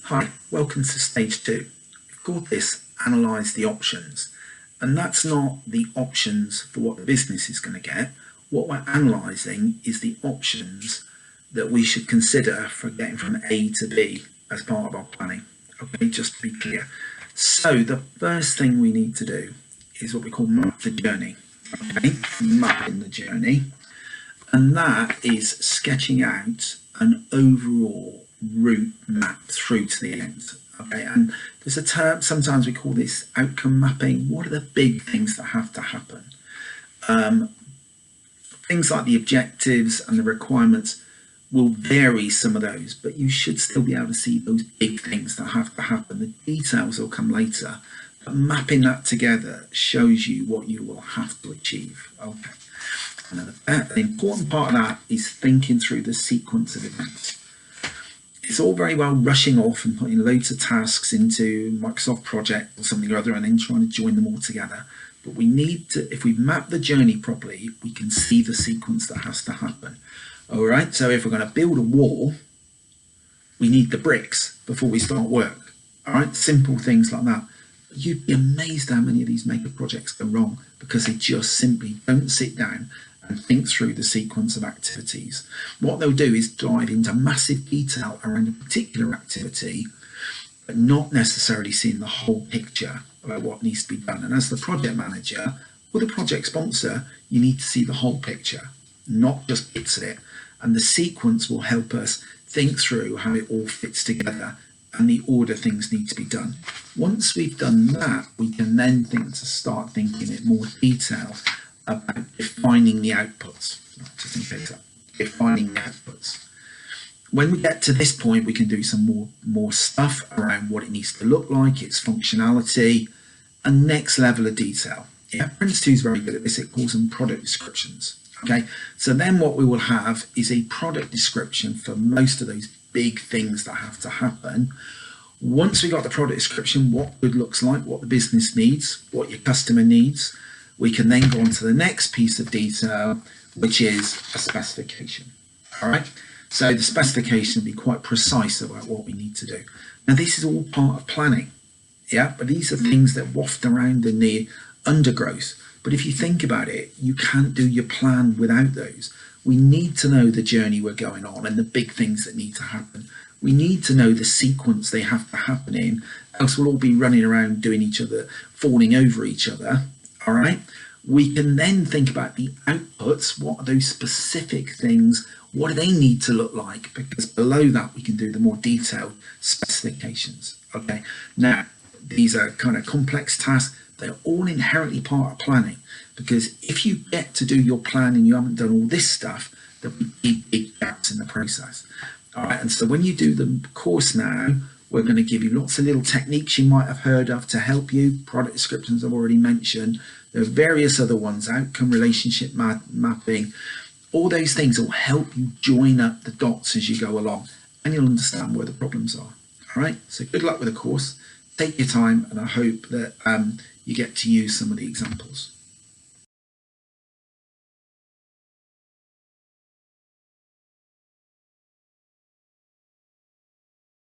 Hi, welcome to stage 2. We've called this analyse the options, and that's not the options for what the business is going to get. What we're analysing is the options that we should consider for getting from A to B as part of our planning. Okay, just to be clear. So the first thing we need to do is what we call map the journey. Okay, mapping the journey, and that is sketching out an overall route map through to the end. Okay, and there's a term, sometimes we call this outcome mapping. What are the big things that have to happen? Things like the objectives and the requirements will vary, some of those, but you should still be able to see those big things that have to happen. The details will come later, but mapping that together shows you what you will have to achieve. Okay, and the important part of that is thinking through the sequence of events. It's all very well rushing off and putting loads of tasks into Microsoft project or something or other and then trying to join them all together. But we need to, if we map the journey properly, we can see the sequence that has to happen. All right, so if we're going to build a wall, we need the bricks before we start work. All right, simple things like that. You'd be amazed how many of these mega projects go wrong because they just simply don't sit down and think through the sequence of activities. What they'll do is dive into massive detail around a particular activity, but not necessarily seeing the whole picture about what needs to be done. And as the project manager or the project sponsor, you need to see the whole picture, not just bits of it. And the sequence will help us think through how it all fits together and the order things need to be done. Once we've done that, we can then start thinking in more detail about defining the outputs. Just in case, defining the outputs. When we get to this point, we can do some more stuff around what it needs to look like, its functionality, and next level of detail. Yeah, Prince 2 is very good at this. It calls them product descriptions. Okay, so then what we will have is a product description for most of those big things that have to happen. Once we got the product description, what good looks like, what the business needs, what your customer needs, we can then go on to the next piece of detail, which is a specification. All right, so the specification will be quite precise about what we need to do. Now, this is all part of planning, yeah, but these are things that waft around in the undergrowth. But if you think about it, you can't do your plan without those. We need to know the journey we're going on and the big things that need to happen. We need to know the sequence they have to happen in, else we'll all be running around doing each other, falling over each other. All right, we can then think about the outputs. What are those specific things? What do they need to look like? Because below that, we can do the more detailed specifications. Okay, now these are kind of complex tasks. They're all inherently part of planning, because if you get to do your plan and you haven't done all this stuff, there'll be big gaps in the process. All right, and so when you do the course now, we're going to give you lots of little techniques you might have heard of to help you. Product descriptions I've already mentioned. There are various other ones, outcome relationship mapping. All those things will help you join up the dots as you go along, and you'll understand where the problems are. All right, so good luck with the course. Take your time, and I hope that you get to use some of the examples.